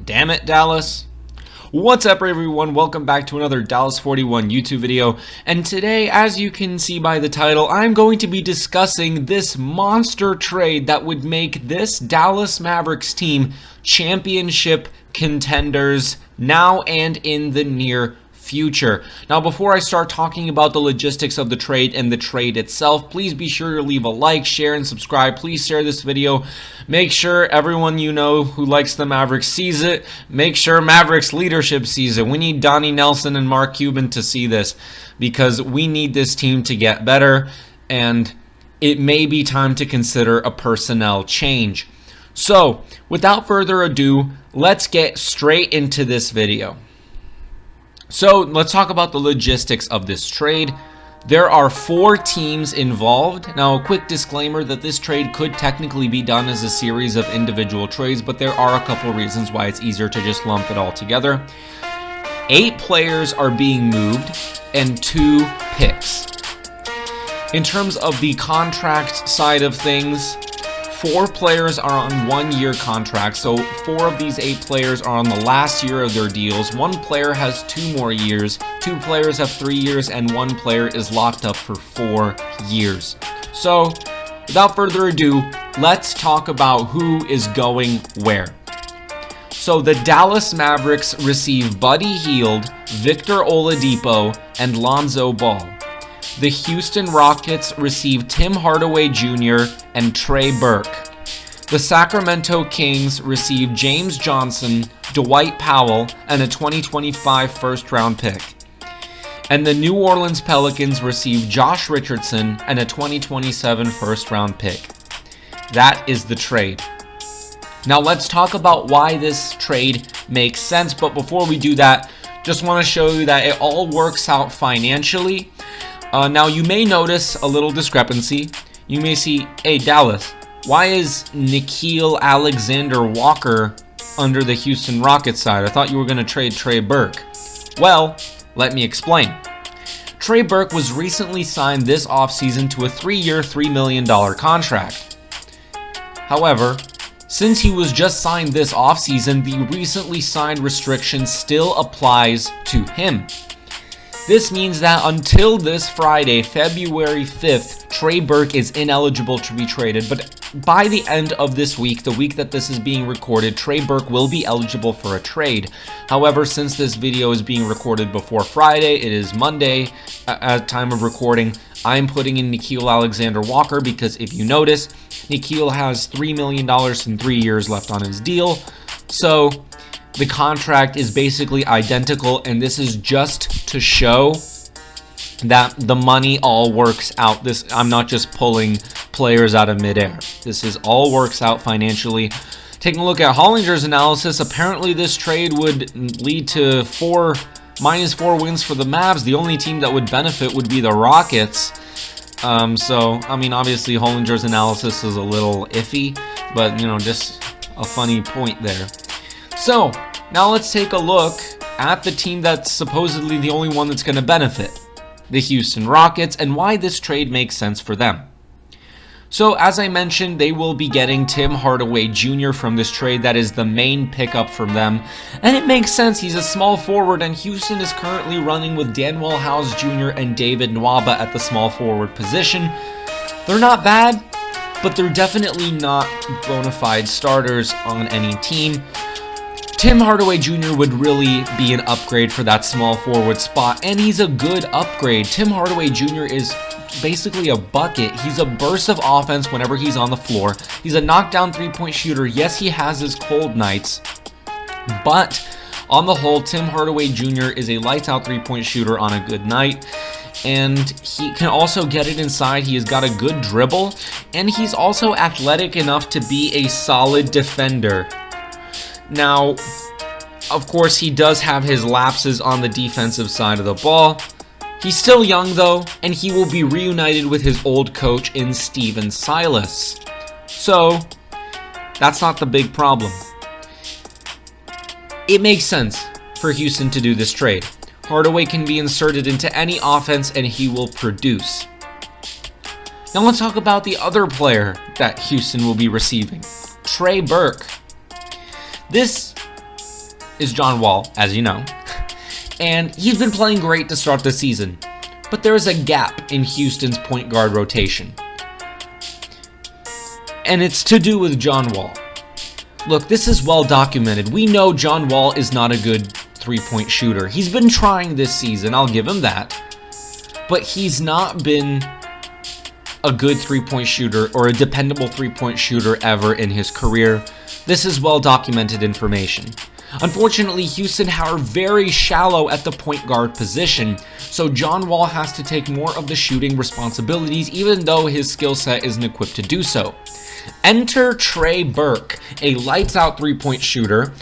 Damn it, Dallas. What's up, everyone? Welcome back to another Dallas 41 YouTube video. And today, as you can see by the title, I'm going to be discussing this monster trade that would make this Dallas Mavericks team championship contenders now and in the near future. Now, before I start talking about the logistics of the trade and the trade itself, please be sure to leave a like, share, and subscribe. Please share this video. Make sure everyone you know who likes the Mavericks sees it. Make sure Mavericks leadership sees it. We need Donnie Nelson and Mark Cuban to see this because we need this team to get better, and it may be time to consider a personnel change. So, without further ado, let's get straight into this video. So let's talk about the logistics of this trade. There are 4 teams involved. Now, a quick disclaimer that this trade could technically be done as a series of individual trades, but there are a couple reasons why it's easier to just lump it all together. 8 players are being moved and 2 picks. In terms of the contract side of things, 4 players are on 1-year contracts, so 4 of these 8 players are on the last year of their deals. 1 player has 2 more years, 2 players have 3 years, and 1 player is locked up for 4 years. So, without further ado, let's talk about who is going where. So, the Dallas Mavericks receive Buddy Hield, Victor Oladipo, and Lonzo Ball. The Houston Rockets receive Tim Hardaway Jr. and Trey Burke. The Sacramento Kings receive James Johnson, Dwight Powell, and a 2025 first-round pick. And the New Orleans Pelicans receive Josh Richardson and a 2027 first-round pick. That is the trade. Now let's talk about why this trade makes sense, but before we do that, just want to show you that it all works out financially. Now, you may notice a little discrepancy. You may see, hey, Dallas, why is Nickeil Alexander-Walker under the Houston Rockets side? I thought you were going to trade Trey Burke. Well, let me explain. Trey Burke was recently signed this offseason to a 3-year, $3 million contract. However, since he was just signed this offseason, the recently signed restriction still applies to him. This means that until this Friday, February 5th, Trey Burke is ineligible to be traded. But by the end of this week, the week that this is being recorded, Trey Burke will be eligible for a trade. However, since this video is being recorded before Friday, it is Monday at time of recording, I'm putting in Nickeil Alexander-Walker because if you notice, Nickeil has $3 million and 3 years left on his deal. So the contract is basically identical, and this is just to show that the money all works out. I'm not just pulling players out of midair. This is all works out financially. Taking a look at Hollinger's analysis, apparently this trade would lead to -4 wins for the Mavs. The only team that would benefit would be the Rockets. So, I mean, obviously Hollinger's analysis is a little iffy, but, you know, just a funny point there. So, now let's take a look at the team that's supposedly the only one that's going to benefit, the Houston Rockets, and why this trade makes sense for them. So, as I mentioned, they will be getting Tim Hardaway Jr. from this trade. That is the main pickup from them, and it makes sense. He's a small forward, and Houston is currently running with Danwell House Jr. and David Nwaba at the small forward position. They're not bad, but they're definitely not bona fide starters on any team. Tim Hardaway Jr. would really be an upgrade for that small forward spot, and he's a good upgrade. Tim Hardaway Jr. is basically a bucket. He's a burst of offense whenever he's on the floor. He's a knockdown 3-point shooter. Yes, he has his cold nights, but on the whole, Tim Hardaway Jr. is a lights-out 3-point shooter on a good night, and he can also get it inside. He has got a good dribble, and he's also athletic enough to be a solid defender. Now, of course, he does have his lapses on the defensive side of the ball. He's still young, though, and he will be reunited with his old coach in Steven Silas. So, that's not the big problem. It makes sense for Houston to do this trade. Hardaway can be inserted into any offense, and he will produce. Now let's talk about the other player that Houston will be receiving, Trey Burke. This is John Wall, as you know. And he's been playing great to start the season. But there is a gap in Houston's point guard rotation. And it's to do with John Wall. Look, this is well documented. We know John Wall is not a good three-point shooter. He's been trying this season, I'll give him that. But he's not been a good three-point shooter or a dependable three-point shooter ever in his career. This is well documented information. Unfortunately, Houston are very shallow at the point guard position, so John Wall has to take more of the shooting responsibilities even though his skill set isn't equipped to do so. Enter Trey Burke, a lights-out three-point shooter.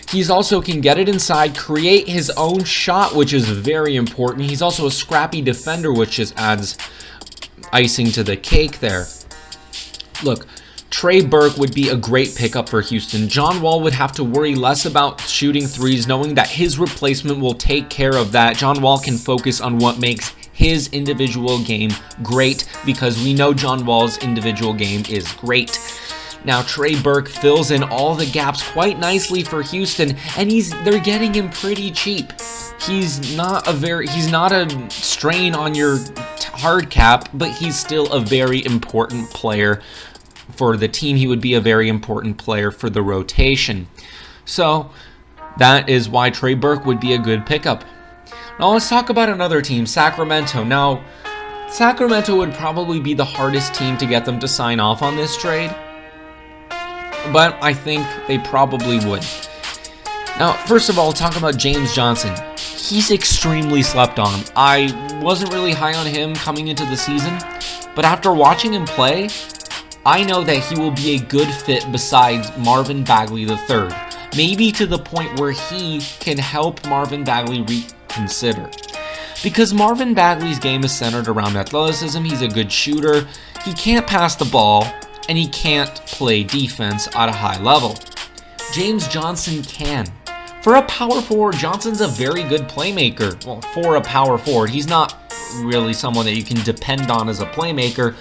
He's also can get it inside, create his own shot, which is very important. He's also a scrappy defender, which just adds icing to the cake there. Look, Trey Burke would be a great pickup for Houston. John Wall would have to worry less about shooting threes, knowing that his replacement will take care of that. John Wall can focus on what makes his individual game great, because we know John Wall's individual game is great. Now Trey Burke fills in all the gaps quite nicely for Houston, and they're getting him pretty cheap. He's not a strain on your hard cap, but he's still a very important player for the team. He would be a very important player for the rotation. So that is why Trey Burke would be a good pickup. Now let's talk about another team, Sacramento. Now, Sacramento would probably be the hardest team to get them to sign off on this trade, but I think they probably would. Now, first of all, talk about James Johnson. He's extremely slept on. I wasn't really high on him coming into the season, but after watching him play, I know that he will be a good fit besides Marvin Bagley III. Maybe to the point where he can help Marvin Bagley reconsider. Because Marvin Bagley's game is centered around athleticism, he's a good shooter, he can't pass the ball, and he can't play defense at a high level. James Johnson can. For a power forward, Johnson's a very good playmaker. Well, for a power forward, he's not really someone that you can depend on as a playmaker,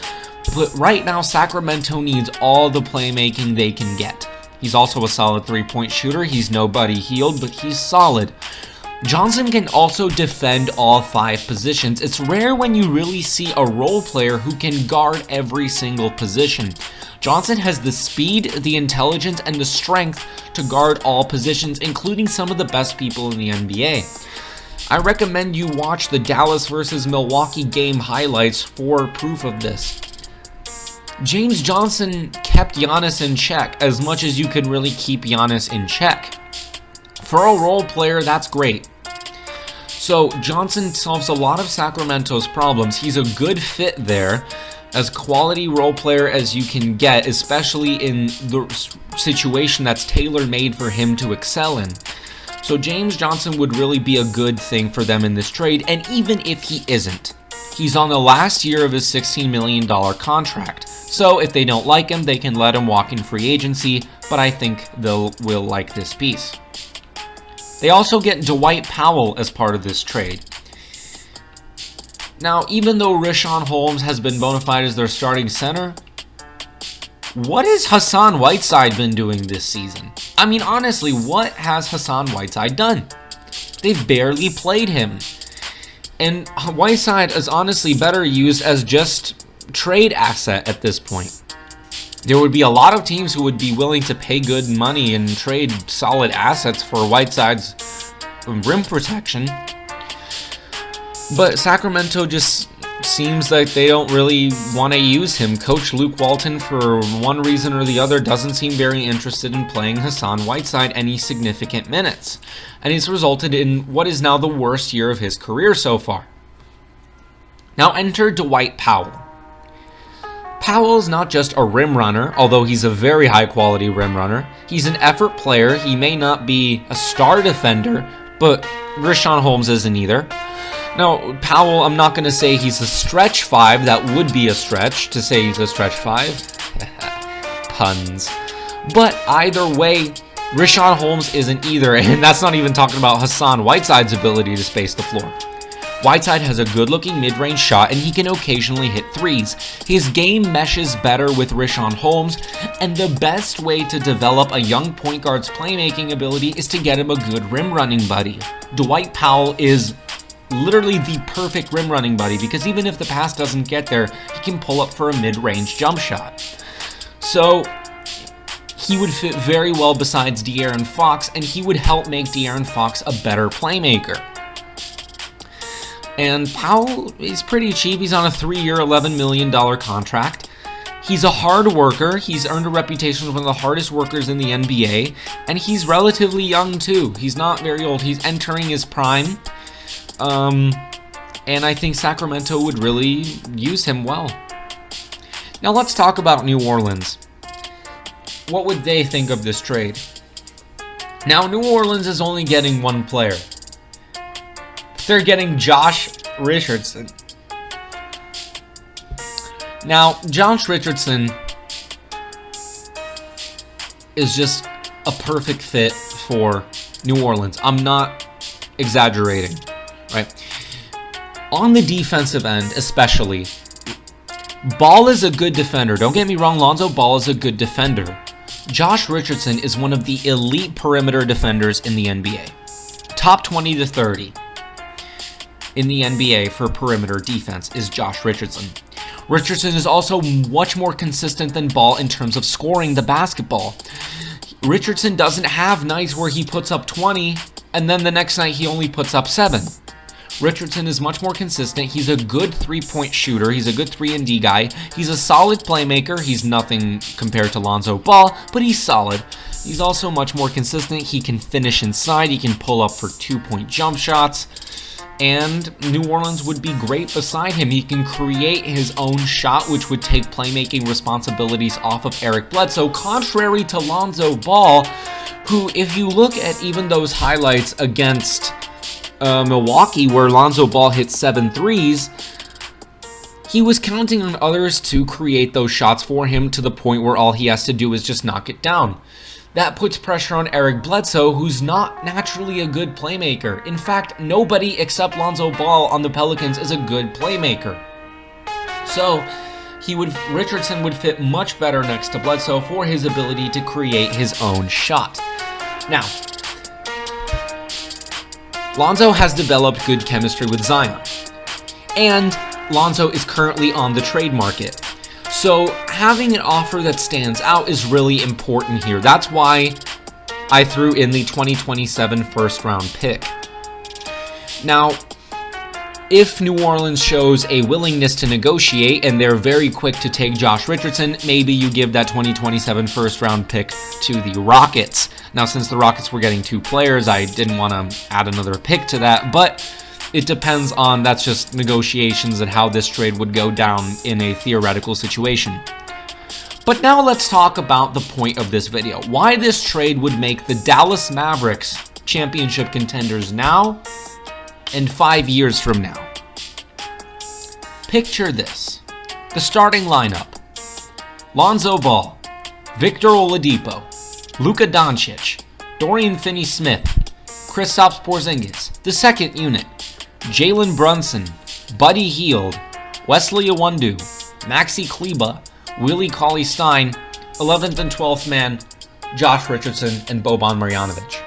but right now Sacramento needs all the playmaking they can get. He's also a solid three-point shooter. He's no Buddy Hield, but he's solid. Johnson can also defend all 5 positions. It's rare when you really see a role player who can guard every single position. Johnson has the speed, the intelligence, and the strength to guard all positions, including some of the best people in the NBA. I recommend you watch the Dallas versus Milwaukee game highlights for proof of this. James Johnson kept Giannis in check as much as you can really keep Giannis in check. For a role player, that's great. So Johnson solves a lot of Sacramento's problems. He's a good fit there, as quality role player as you can get, especially in the situation that's tailor-made for him to excel in. So James Johnson would really be a good thing for them in this trade, and even if he isn't, he's on the last year of his $16 million contract. So if they don't like him, they can let him walk in free agency, but I think will like this piece. They also get Dwight Powell as part of this trade. Now, even though Richaun Holmes has been bona fide as their starting center, what has Hassan Whiteside been doing this season? I mean, honestly, what has Hassan Whiteside done? They've barely played him. And Whiteside is honestly better used as just trade asset at this point. There would be a lot of teams who would be willing to pay good money and trade solid assets for Whiteside's rim protection. But Sacramento just seems like they don't really want to use him. Coach Luke Walton, for one reason or the other, doesn't seem very interested in playing Hassan Whiteside any significant minutes. And it's resulted in what is now the worst year of his career so far. Now enter Dwight Powell. Powell's not just a rim runner, although he's a very high quality rim runner. He's an effort player. He may not be a star defender, but Richaun Holmes isn't either. Now, Powell, I'm not going to say he's a stretch 5. That would be a stretch to say he's a stretch 5. Puns. But either way, Richaun Holmes isn't either, and that's not even talking about Hassan Whiteside's ability to space the floor. Whiteside has a good-looking mid-range shot, and he can occasionally hit threes. His game meshes better with Richaun Holmes, and the best way to develop a young point guard's playmaking ability is to get him a good rim-running buddy. Dwight Powell is literally the perfect rim-running buddy, because even if the pass doesn't get there, he can pull up for a mid-range jump shot. So he would fit very well besides De'Aaron Fox, and he would help make De'Aaron Fox a better playmaker. And Powell is pretty cheap. He's on a 3-year, $11 million contract. He's a hard worker. He's earned a reputation as one of the hardest workers in the NBA, and he's relatively young too. He's not very old. He's entering his prime. And I think Sacramento would really use him well. Now let's talk about New Orleans. What would they think of this trade? Now, New Orleans is only getting one player. They're getting Josh Richardson. Now, Josh Richardson is just a perfect fit for New Orleans. I'm not exaggerating, right? On the defensive end, especially, Ball is a good defender. Don't get me wrong, Lonzo Ball is a good defender. Josh Richardson is one of the elite perimeter defenders in the NBA. Top 20 to 30 in the NBA for perimeter defense is Josh Richardson. Richardson is also much more consistent than Ball in terms of scoring the basketball. Richardson doesn't have nights where he puts up 20 and then the next night he only puts up 7. Richardson is much more consistent. He's a good three-point shooter. He's a good 3-and-D guy. He's a solid playmaker. He's nothing compared to Lonzo Ball, but he's solid. He's also much more consistent. He can finish inside. He can pull up for 2-point jump shots. And New Orleans would be great beside him. He can create his own shot, which would take playmaking responsibilities off of Eric Bledsoe, contrary to Lonzo Ball, who, if you look at even those highlights against Milwaukee, where Lonzo Ball hit 7 threes, he was counting on others to create those shots for him to the point where all he has to do is just knock it down. That puts pressure on Eric Bledsoe, who's not naturally a good playmaker. In fact, nobody except Lonzo Ball on the Pelicans is a good playmaker. So, Richardson would fit much better next to Bledsoe for his ability to create his own shot. Now, Lonzo has developed good chemistry with Zion, and Lonzo is currently on the trade market. So having an offer that stands out is really important here. That's why I threw in the 2027 first-round pick. Now, if New Orleans shows a willingness to negotiate and they're very quick to take Josh Richardson, maybe you give that 2027 first-round pick to the Rockets. Now, since the Rockets were getting 2 players, I didn't want to add another pick to that, but it depends on, that's just negotiations and how this trade would go down in a theoretical situation. But now let's talk about the point of this video. Why this trade would make the Dallas Mavericks championship contenders now and 5 years from now. Picture this. The starting lineup: Lonzo Ball, Victor Oladipo, Luka Doncic, Dorian Finney-Smith, Kristaps Porzingis. The second unit: Jalen Brunson, Buddy Hield, Wesley Iwundu, Maxi Kleber, Willie Cauley-Stein, 11th and 12th man, Josh Richardson, and Boban Marjanovic.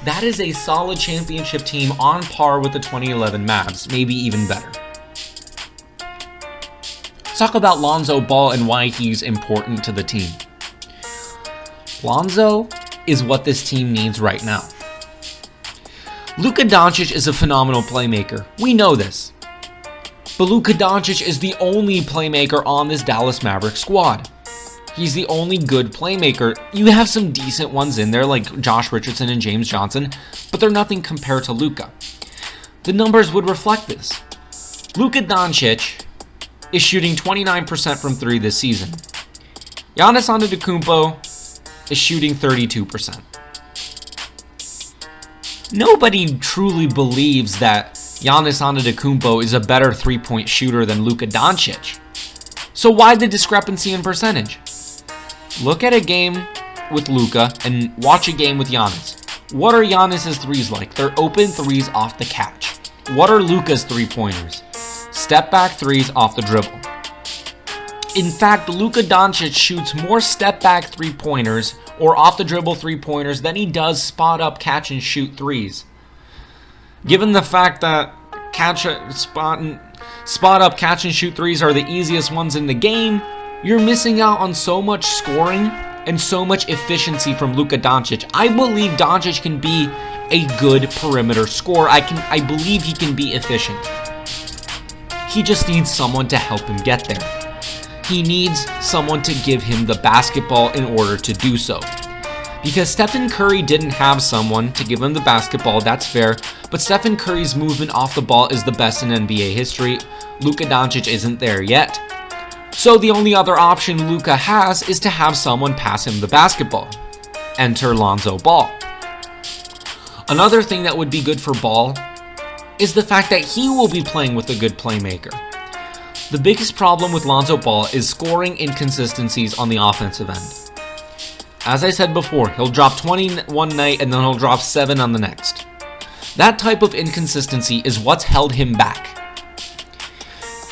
That is a solid championship team on par with the 2011 Mavs, maybe even better. Let's talk about Lonzo Ball and why he's important to the team. Lonzo is what this team needs right now. Luka Doncic is a phenomenal playmaker. We know this. But Luka Doncic is the only playmaker on this Dallas Mavericks squad. He's the only good playmaker. You have some decent ones in there like Josh Richardson and James Johnson, but they're nothing compared to Luka. The numbers would reflect this. Luka Doncic is shooting 29% from 3 this season. Giannis Antetokounmpo is shooting 32%. Nobody truly believes that Giannis Antetokounmpo is a better 3-point shooter than Luka Doncic. So why the discrepancy in percentage? Look at a game with Luka and watch a game with Giannis. What are Giannis's threes like? They're open threes off the catch. What are Luka's three-pointers? Step back threes off the dribble. In fact, Luka Doncic shoots more step back three-pointers or off the dribble three-pointers than he does spot up catch and shoot threes. Given the fact that spot up catch and shoot threes are the easiest ones in the game, you're missing out on so much scoring and so much efficiency from Luka Doncic. I believe Doncic can be a good perimeter scorer. I believe he can be efficient. He just needs someone to help him get there. He needs someone to give him the basketball in order to do so. Because Stephen Curry didn't have someone to give him the basketball, that's fair, but Stephen Curry's movement off the ball is the best in NBA history. Luka Doncic isn't there yet. So the only other option Luka has is to have someone pass him the basketball. Enter Lonzo Ball. Another thing that would be good for Ball is the fact that he will be playing with a good playmaker. The biggest problem with Lonzo Ball is scoring inconsistencies on the offensive end. As I said before, he'll drop 20 one night and then he'll drop 7 on the next. That type of inconsistency is what's held him back.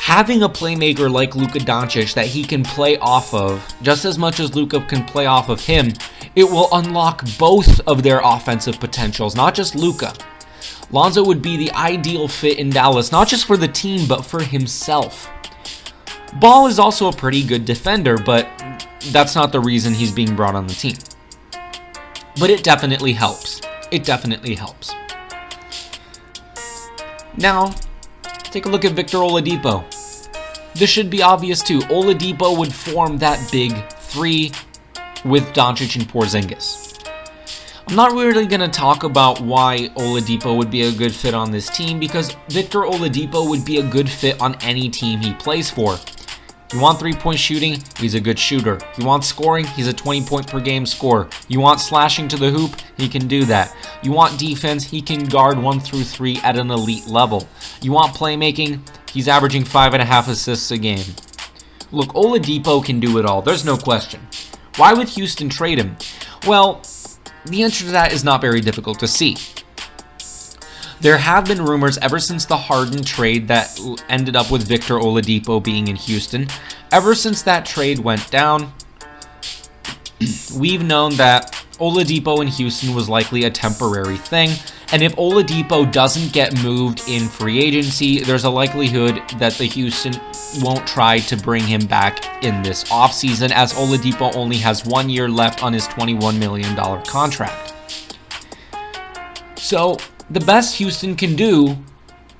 Having a playmaker like Luka Doncic that he can play off of, just as much as Luka can play off of him, it will unlock both of their offensive potentials, not just Luka. Lonzo would be the ideal fit in Dallas, not just for the team, but for himself. Ball is also a pretty good defender, but that's not the reason he's being brought on the team. But it definitely helps. It definitely helps. Now, take a look at Victor Oladipo. This should be obvious too. Oladipo would form that big three with Doncic and Porzingis. I'm not really going to talk about why Oladipo would be a good fit on this team because Victor Oladipo would be a good fit on any team he plays for. You want three-point shooting? He's a good shooter. You want scoring? He's a 20-point per game scorer. You want slashing to the hoop? He can do that. You want defense? He can guard 1 through 3 at an elite level. You want playmaking? He's averaging 5.5 assists a game. Look, Oladipo can do it all. There's no question. Why would Houston trade him? Well, the answer to that is not very difficult to see. There have been rumors ever since the Harden trade that ended up with Victor Oladipo being in Houston. Ever since that trade went down, we've known that Oladipo in Houston was likely a temporary thing. And if Oladipo doesn't get moved in free agency, there's a likelihood that the Houston won't try to bring him back in this offseason, as Oladipo only has 1 year left on his $21 million contract. So the best Houston can do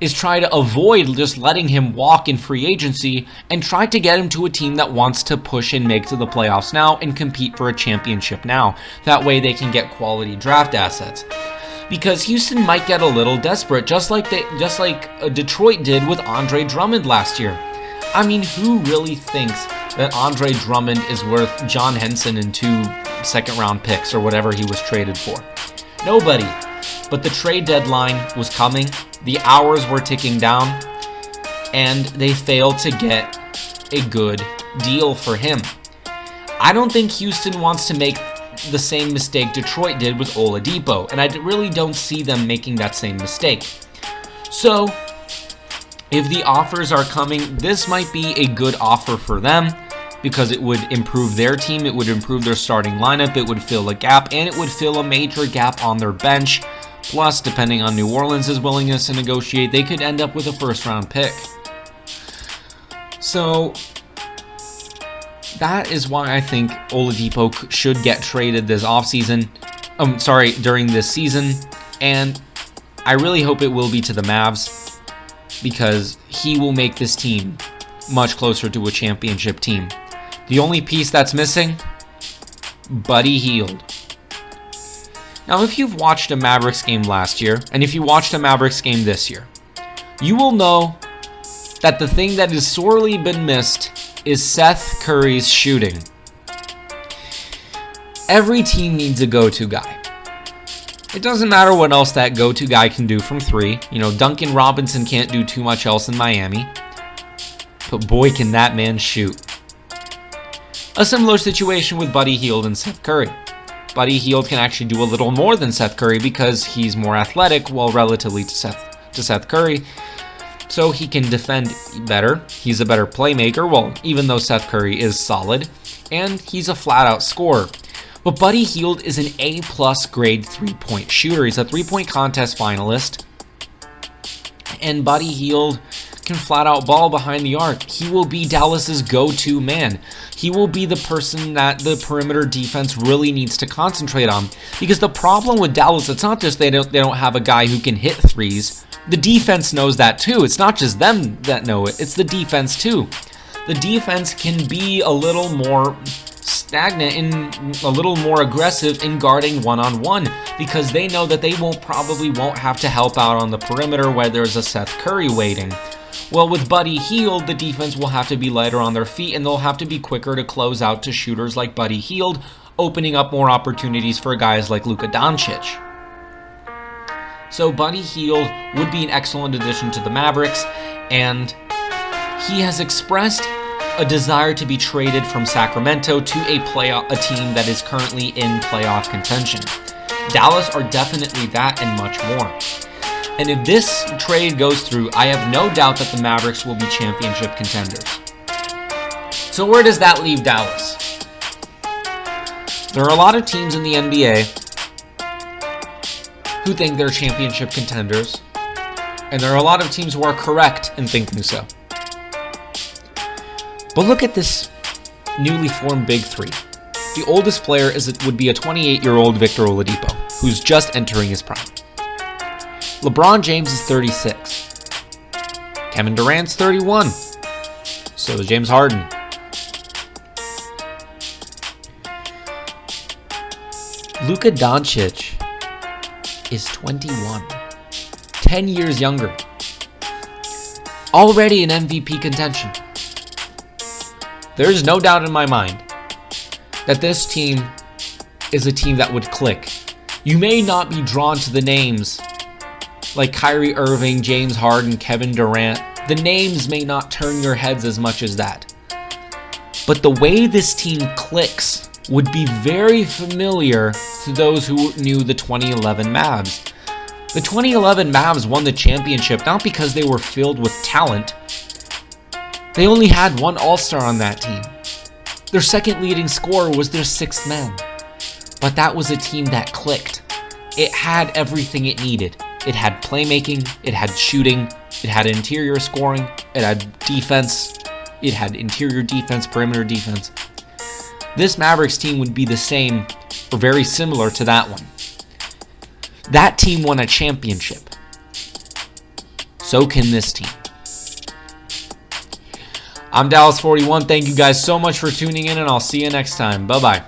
is try to avoid just letting him walk in free agency and try to get him to a team that wants to push and make to the playoffs now and compete for a championship now. That way they can get quality draft assets. Because Houston might get a little desperate, just like Detroit did with Andre Drummond last year. I mean, who really thinks that Andre Drummond is worth John Henson and 2 second-round picks or whatever he was traded for? Nobody. But the trade deadline was coming, the hours were ticking down, and they failed to get a good deal for him. I don't think Houston wants to make the same mistake Detroit did with Oladipo, and I really don't see them making that same mistake. So, if the offers are coming, this might be a good offer for them because it would improve their team, it would improve their starting lineup, it would fill a gap, and it would fill a major gap on their bench. Plus, depending on New Orleans' willingness to negotiate, they could end up with a first-round pick. So that is why I think Oladipo should get traded this offseason. During this season. And I really hope it will be to the Mavs because he will make this team much closer to a championship team. The only piece that's missing, Buddy Hield. Now, if you've watched a Mavericks game last year, and if you watched a Mavericks game this year, you will know that the thing that has sorely been missed is Seth Curry's shooting. Every team needs a go-to guy. It doesn't matter what else that go-to guy can do from 3. You know, Duncan Robinson can't do too much else in Miami. But boy, can that man shoot. A similar situation with Buddy Hield and Seth Curry. Buddy Hield can actually do a little more than Seth Curry because he's more athletic, while relatively to to Seth Curry, so he can defend better. He's a better playmaker, well, even though Seth Curry is solid, and he's a flat-out scorer. But Buddy Hield is an A-plus grade three-point shooter. He's a three-point contest finalist, and Buddy Hield can flat out ball behind the arc. He will be Dallas's go-to man. He will be the person that the perimeter defense really needs to concentrate on. Because the problem with Dallas, it's not just they don't have a guy who can hit threes. The defense knows that too. It's not just them that know it. It's the defense too. The defense can be a little more stagnant and a little more aggressive in guarding one-on-one because they know that they probably won't have to help out on the perimeter where there's a Seth Curry waiting. Well, with Buddy Hield, the defense will have to be lighter on their feet, and they'll have to be quicker to close out to shooters like Buddy Hield, opening up more opportunities for guys like Luka Doncic. So Buddy Hield would be an excellent addition to the Mavericks, and he has expressed a desire to be traded from Sacramento to a team that is currently in playoff contention. Dallas are definitely that and much more. And if this trade goes through, I have no doubt that the Mavericks will be championship contenders. So where does that leave Dallas? There are a lot of teams in the NBA who think they're championship contenders, and there are a lot of teams who are correct in thinking so. But look at this newly formed Big Three. The oldest player would be a 28-year-old Victor Oladipo, who's just entering his prime. LeBron James is 36. Kevin Durant's 31. So is James Harden. Luka Doncic is 21. 10 years younger. Already in MVP contention. There's no doubt in my mind that this team is a team that would click. You may not be drawn to the names like Kyrie Irving, James Harden, Kevin Durant. The names may not turn your heads as much as that. But the way this team clicks would be very familiar to those who knew the 2011 Mavs. The 2011 Mavs won the championship not because they were filled with talent. They only had one All-Star on that team. Their second leading scorer was their sixth man. But that was a team that clicked. It had everything it needed. It had playmaking, it had shooting, it had interior scoring, it had defense, it had interior defense, perimeter defense. This Mavericks team would be the same or very similar to that one. That team won a championship. So can this team. I'm Dallas41. Thank you guys so much for tuning in, and I'll see you next time. Bye-bye.